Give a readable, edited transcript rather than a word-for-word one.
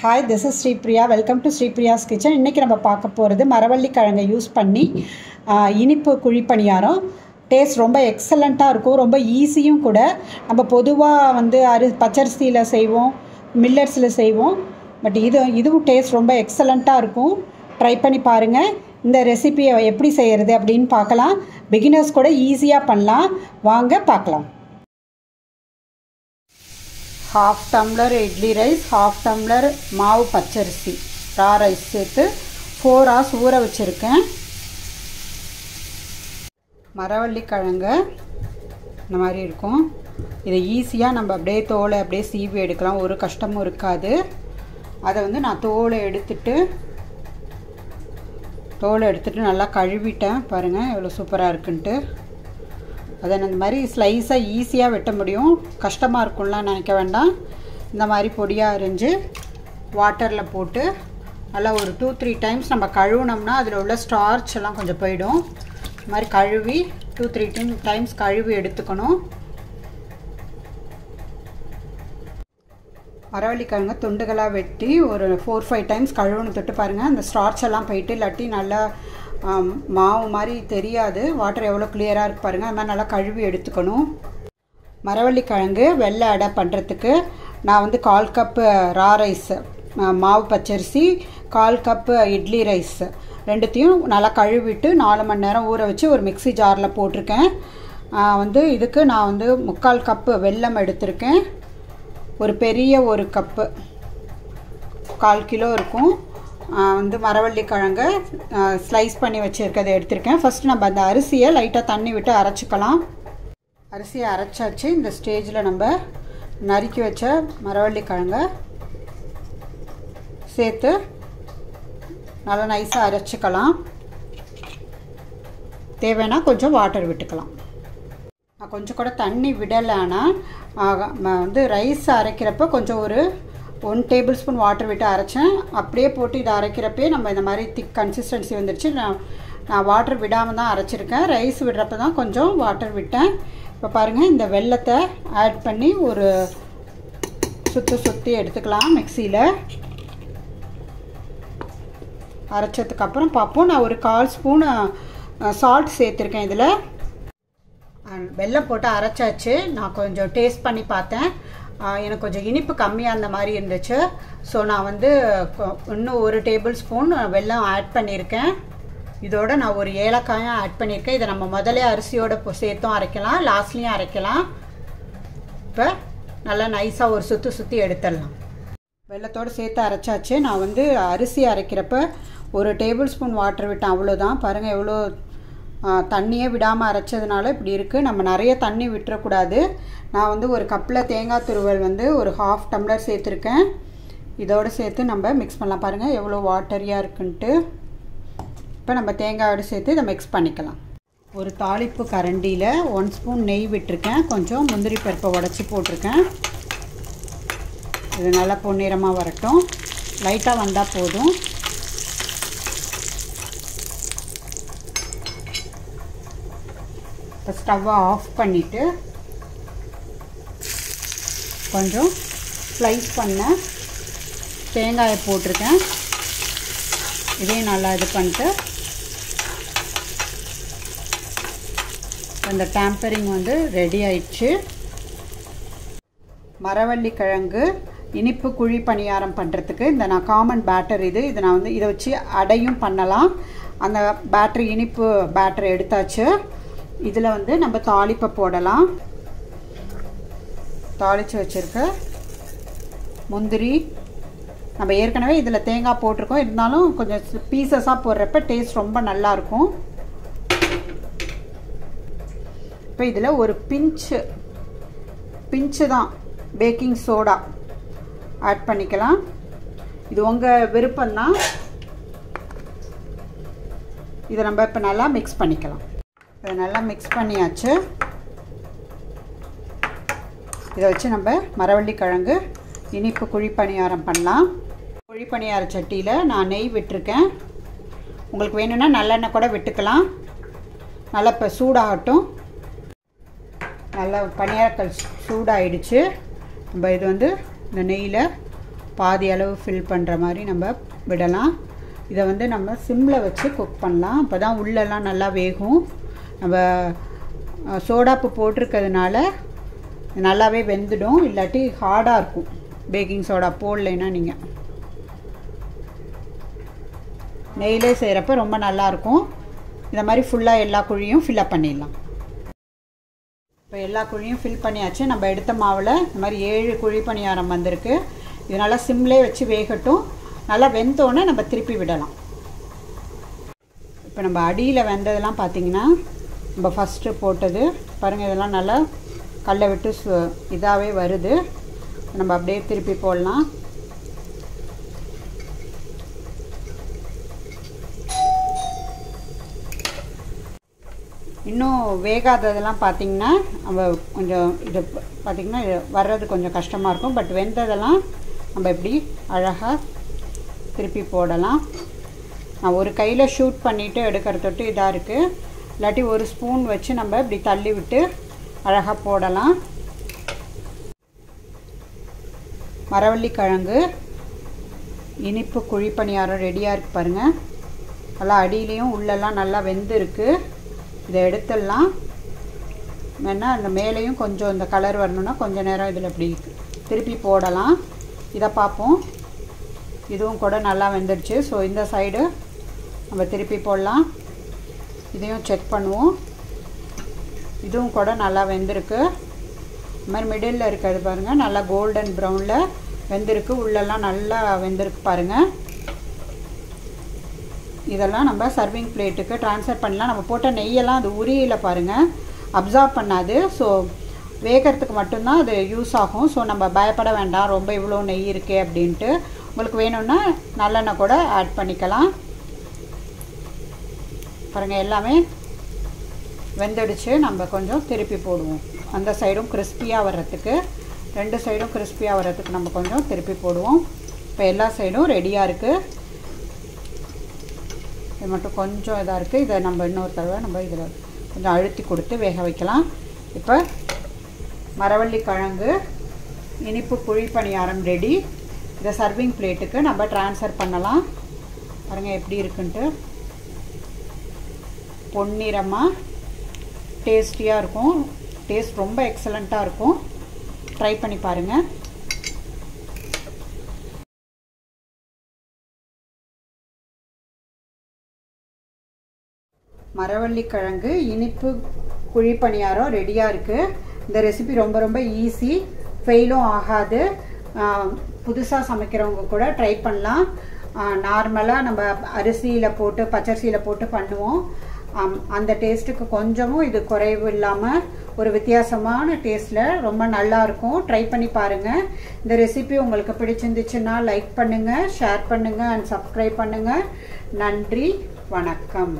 Hi, this is Sri Priya. Welcome to Sri Priya's Kitchen. இன்னைக்கு நம்ம பார்க்க போகிறது மரவள்ளி கிழங்கை யூஸ் பண்ணி இனிப்பு குழிப்பணியாரம். டேஸ்ட் ரொம்ப எக்ஸலண்ட்டாக இருக்கும், ரொம்ப ஈஸியும் கூட. நம்ம பொதுவாக பச்சரிசியில் செய்வோம், மில்லட்ஸில் செய்வோம். பட் இதுவும் டேஸ்ட் ரொம்ப எக்ஸலண்ட்டாக இருக்கும். ட்ரை பண்ணி பாருங்கள். இந்த ரெசிபியை எப்படி செய்கிறது அப்படின்னு பார்க்கலாம். பிகினர்ஸ் கூட ஈஸியாக பண்ணலாம். வாங்க பார்க்கலாம். हाफ टम्लर इडली राइस, हाफ टम्लर माव पच्चरिसी रॉ राइस சேர்த்து 4 hours ஊற வச்சிருக்கேன். மரவள்ளி கிழங்கு இந்த மாதிரி இருக்கும். இதை ஈஸியாக நம்ம அப்படியே தோலை அப்படியே சீவி எடுக்கலாம், ஒரு கஷ்டமும் இருக்காது. அதை நான் தோலை எடுத்துட்டு நல்லா கழுவிட்டேன். பாருங்கள் எவ்வளோ சூப்பராக இருக்குன்ட்டு. அதை இந்த மாதிரி ஸ்லைஸாக ஈஸியாக வெட்ட முடியும், கஷ்டமாக இருக்கும்லாம் நினைக்க வேண்டாம். இந்த மாதிரி பொடியாக அரிஞ்சு வாட்டரில் போட்டு நல்லா ஒரு 2-3 டைம்ஸ் நம்ம கழுவுனோம்னா அதில் உள்ள ஸ்டார்ச் எல்லாம் கொஞ்சம் போயிடும். இந்த மாதிரி கழுவி 2-3 டைம்ஸ் கழுவி எடுத்துக்கணும். மரவள்ளி கிழங்கு துண்டுகளாக வெட்டி ஒரு 4-5 டைம்ஸ் கழுவுன்னு தொட்டு பாருங்கள். அந்த ஸ்டார்ச் எல்லாம் போயிட்டு இல்லாட்டி நல்லா மாவு மாதிரி தெரியாது. வாட்டர் எவ்வளோ கிளியராக இருக்கு பாருங்கள். அது மாதிரி நல்லா கழுவி எடுத்துக்கணும். மரவள்ளி கிழங்கு வெள்ளை அடை பண்ணுறதுக்கு நான் 1/4 கப்பு ரா ரைஸ் மாவு பச்சரிசி, 1/4 கப்பு இட்லி ரைஸ் ரெண்டுத்தையும் நல்லா கழுவிட்டு 4 மணி நேரம் ஊற வச்சு ஒரு மிக்ஸி ஜாரில் போட்டிருக்கேன். இதுக்கு நான் 3/4 கப்பு வெல்லம் எடுத்திருக்கேன். ஒரு பெரிய ஒரு கப்பு 1/4 கிலோ இருக்கும். மரவள்ளி கிழங்கு ஸ்லைஸ் பண்ணி வச்சுருக்கதை எடுத்திருக்கேன். ஃபஸ்ட்டு நம்ம அந்த அரிசியை லைட்டாக தண்ணி விட்டு அரைச்சிக்கலாம். அரிசியை அரைச்சாச்சு. இந்த ஸ்டேஜில் நம்ம நறுக்கி வச்ச மரவள்ளி கிழங்கை சேர்த்து நல்லா நைஸாக அரைச்சிக்கலாம். தேவைன்னா கொஞ்சம் வாட்டர் விட்டுக்கலாம். நான் கொஞ்சம் கூட தண்ணி விடலைன்னா ரைஸ் அரைக்கிறப்ப கொஞ்சம் ஒரு 1 டேபிள் ஸ்பூன் வாட்டர் விட்டு அரைச்சேன். அப்படியே போட்டு இதை அரைக்கிறப்பே நம்ம இந்த மாதிரி திக் கன்சிஸ்டன்சி வந்துடுச்சு. நான் வாட்டர் விடாமல் தான் அரைச்சிருக்கேன். ரைஸ் விடுறப்ப தான் கொஞ்சம் வாட்டர் விட்டேன். இப்போ பாருங்கள், இந்த வெல்லத்தை ஆட் பண்ணி ஒரு சுற்றி எடுத்துக்கலாம் மிக்சியில். அரைச்சதுக்கப்புறம் பார்ப்போம். நான் ஒரு 1/4 ஸ்பூன் சால்ட் சேர்த்துருக்கேன். இதில் வெல்லம் போட்டு அரைச்சாச்சு. நான் கொஞ்சம் டேஸ்ட் பண்ணி பார்த்தேன். எனக்கு கொஞ்சம் இனிப்பு கம்மியாக இருந்த மாதிரி இருந்துச்சு. ஸோ நான் இன்னும் 1 டேபிள் ஸ்பூன் வெல்லம் ஆட் பண்ணியிருக்கேன். இதோட நான் ஒரு ஏலக்காயும் ஆட் பண்ணியிருக்கேன். இதை நம்ம முதலே அரிசியோடு சேர்த்தும் அரைக்கலாம், லாஸ்ட்லேயும் அரைக்கலாம். இப்போ நல்லா நைஸாக ஒரு சுற்றி எடுத்துடலாம். வெல்லத்தோடு சேர்த்து அரைச்சாச்சு. நான் அரிசி அரைக்கிறப்ப 1 டேபிள் ஸ்பூன் வாட்டர் விட்டேன், அவ்வளோதான். பாருங்கள் எவ்வளோ தண்ணியே விடாமல் அரைச்சதுனால இப்படி இருக்குது. நம்ம நிறைய தண்ணி விட்டுறக்கூடாது. நான் ஒரு கப்பில் தேங்காய் துருவல் ஒரு 1/2 டம்ளர் சேர்த்துருக்கேன். இதோடு சேர்த்து நம்ம மிக்ஸ் பண்ணலாம். பாருங்கள் எவ்வளோ வாட்டரியாக இருக்குன்ட்டு. இப்போ நம்ம தேங்காயோடு சேர்த்து இதை மிக்ஸ் பண்ணிக்கலாம். ஒரு தாளிப்பு கரண்டியில் 1 ஸ்பூன் நெய் விட்டுருக்கேன். கொஞ்சம் முந்திரி பருப்பை உடச்சி போட்டிருக்கேன். இது நல்லா பொன்னிறமாக வரட்டும். லைட்டாக வந்தால் போதும். இப்போ ஸ்டவ்வை ஆஃப் பண்ணிவிட்டு கொஞ்சம் ஸ்லைஸ் பண்ண தேங்காயை போட்டிருக்கேன். இதையும் நல்லா இது பண்ணிட்டு அந்த டேம்பரிங் ரெடி ஆயிடுச்சு. மரவள்ளி கிழங்கு இனிப்பு குழி பணியாரம் பண்ணுறதுக்கு நான் காமன் பேட்டர் இதை நான் இதை வச்சு அடையும் பண்ணலாம். அந்த பேட்டரி இனிப்பு பேட்டரை எடுத்தாச்சு. இதில் நம்ம தாளிப்பை போடலாம். தாளித்து வச்சுருக்க முந்திரி, நம்ம ஏற்கனவே இதில் தேங்காய் போட்டிருக்கோம், இருந்தாலும் கொஞ்சம் பீசஸாக போடுறப்ப டேஸ்ட் ரொம்ப நல்லாயிருக்கும். இப்போ இதில் ஒரு பிஞ்சு தான் பேக்கிங் சோடா ஆட் பண்ணிக்கலாம். இது உங்கள் விருப்பம்தான். இதை நம்ம இப்போ நல்லா மிக்ஸ் பண்ணிக்கலாம். இதை நல்லா மிக்ஸ் பண்ணியாச்சு. இதை வச்சு நம்ம மரவள்ளி கிழங்கு இனிப்பு குழிப்பணியாரம் பண்ணலாம். குழிப்பணியார சட்டியில் நான் நெய் விட்டுருக்கேன். உங்களுக்கு வேணும்னா நல்லெண்ணெய் கூட விட்டுக்கலாம். நல்லா இப்போ சூடாகட்டும். நல்லா பணியாரக்கல் சூடாகிடுச்சு. நம்ம இது இந்த நெய்யில் பாதி அளவு ஃபில் பண்ணுற மாதிரி நம்ம விடலாம். இதை வந்து நம்ம சிம்மில் வச்சு குக் பண்ணலாம். அப்போ தான் உள்ளெல்லாம் நல்லா வேகும். நம்ம சோடாப்பு போட்டிருக்கிறதுனால நல்லாவே வெந்துடும். இல்லாட்டி ஹார்டாக இருக்கும். பேக்கிங் சோடா போடலைன்னா நீங்கள் நெய்யிலே செய்கிறப்ப ரொம்ப நல்லாயிருக்கும். இந்த மாதிரி ஃபுல்லாக எல்லா குழியும் ஃபில்லப் பண்ணிடலாம். இப்போ எல்லா குழியும் ஃபில் பண்ணியாச்சு. நம்ம எடுத்த மாவில் இந்த மாதிரி 7 குழி பணியாரம் வந்திருக்கு. இது நல்லா சிம்லே வச்சு வேகட்டும். நல்லா வெந்தோன்னே நம்ம திருப்பி விடலாம். இப்போ நம்ம அடியில் வெந்ததெல்லாம் பார்த்திங்கன்னா நம்ம ஃபஸ்ட்டு போட்டது பாருங்கள், இதெல்லாம் நல்லா கல்லை விட்டு இதாகவே வருது. நம்ம அப்படியே திருப்பி போடலாம். இன்னும் வேகாததெல்லாம் பார்த்திங்கன்னா நம்ம கொஞ்சம் இது பார்த்திங்கன்னா வர்றது கொஞ்சம் கஷ்டமாக இருக்கும். பட் வெந்ததெல்லாம் நம்ம இப்படி அழகாக திருப்பி போடலாம். நான் ஒரு கையில் ஷூட் பண்ணிவிட்டு எடுக்கிற தொட்டு இதாக இருக்குது. இல்லாட்டி ஒரு ஸ்பூன் வச்சு நம்ம இப்படி தள்ளி விட்டு அழகாக போடலாம். மரவள்ளிக்கிழங்கு இனிப்பு குழி பணியாரம் ரெடியாக இருக்குது பாருங்கள். நல்லா அடியிலையும் உள்ளெல்லாம் நல்லா வெந்திருக்கு. இதை எடுத்துடலாம். வேணா அந்த மேலேயும் கொஞ்சம் இந்த கலர் வரணுன்னா கொஞ்சம் நேரம் இதில் இப்படி திருப்பி போடலாம். இதை பார்ப்போம். இதுவும் கூட நல்லா வெந்துடுச்சு. ஸோ இந்த சைடு நம்ம திருப்பி போடலாம். இதையும் செக் பண்ணுவோம். இதுவும் கூட நல்லா வெந்திருக்கு. இந்த மாதிரி மிடில் இருக்கிறது பாருங்கள், நல்லா கோல்டன் ப்ரௌனில் வெந்திருக்கு. உள்ளெல்லாம் நல்லா வெந்திருக்கு பாருங்கள். இதெல்லாம் நம்ம சர்விங் பிளேட்டுக்கு ட்ரான்ஸ்ஃபர் பண்ணலாம். நம்ம போட்ட நெய்யெல்லாம் அது உரியில் பாருங்கள் அப்சார்ப் பண்ணாது. ஸோ வேகிறதுக்கு மட்டும்தான் அது யூஸ் ஆகும். ஸோ நம்ம பயப்பட வேண்டாம் ரொம்ப இவ்வளோ நெய் இருக்கே அப்படின்ட்டு. உங்களுக்கு வேணும்னா நல்லெண்ணெய் கூட ஆட் பண்ணிக்கலாம். பாருங்கள் எல்லாமே வெந்துடுச்சு. நம்ம கொஞ்சம் திருப்பி போடுவோம். அந்த சைடும் கிறிஸ்பியாக வர்றதுக்கு, 2 சைடும் கிறிஸ்பியாக வர்றதுக்கு நம்ம கொஞ்சம் திருப்பி போடுவோம். இப்போ எல்லா சைடும் ரெடியாக இருக்குது. இது மட்டும் கொஞ்சம் இதாக இருக்குது. இதை நம்ம இன்னொரு தடவை நம்ம இதில் கொஞ்சம் அழுத்தி கொடுத்து வேக வைக்கலாம். இப்போ மரவள்ளிக்கிழங்கு இனிப்பு குழி பணியாரம் ரெடி. இதை சர்விங் பிளேட்டுக்கு நம்ம ட்ரான்ஸ்ஃபர் பண்ணலாம். பாருங்கள் எப்படி இருக்குன்ட்டு. பொன்னிறமாக டேஸ்டியாக இருக்கும். டேஸ்ட் ரொம்ப எக்ஸலண்ட்டாக இருக்கும். ட்ரை பண்ணி பாருங்கள். மரவள்ளிக்கிழங்கு இனிப்பு குழி பணியாரம் ரெடியாக இருக்குது. இந்த ரெசிபி ரொம்ப ரொம்ப ஈஸி, ஃபெயிலும் ஆகாது. புதுசாக சமைக்கிறவங்க கூட ட்ரை பண்ணலாம். நார்மலாக நம்ம அரிசியில் போட்டு பச்சரிசியில் போட்டு பண்ணுவோம். அந்த டேஸ்ட்டுக்கு கொஞ்சமும் இது குறைவு இல்லாமல் ஒரு வித்தியாசமான டேஸ்ட்டில் ரொம்ப நல்லாயிருக்கும். ட்ரை பண்ணி பாருங்கள். இந்த ரெசிபி உங்களுக்கு பிடிச்சிருந்துச்சுன்னா லைக் பண்ணுங்கள், ஷேர் பண்ணுங்கள் அண்ட் சப்ஸ்கிரைப் பண்ணுங்கள். நன்றி, வணக்கம்.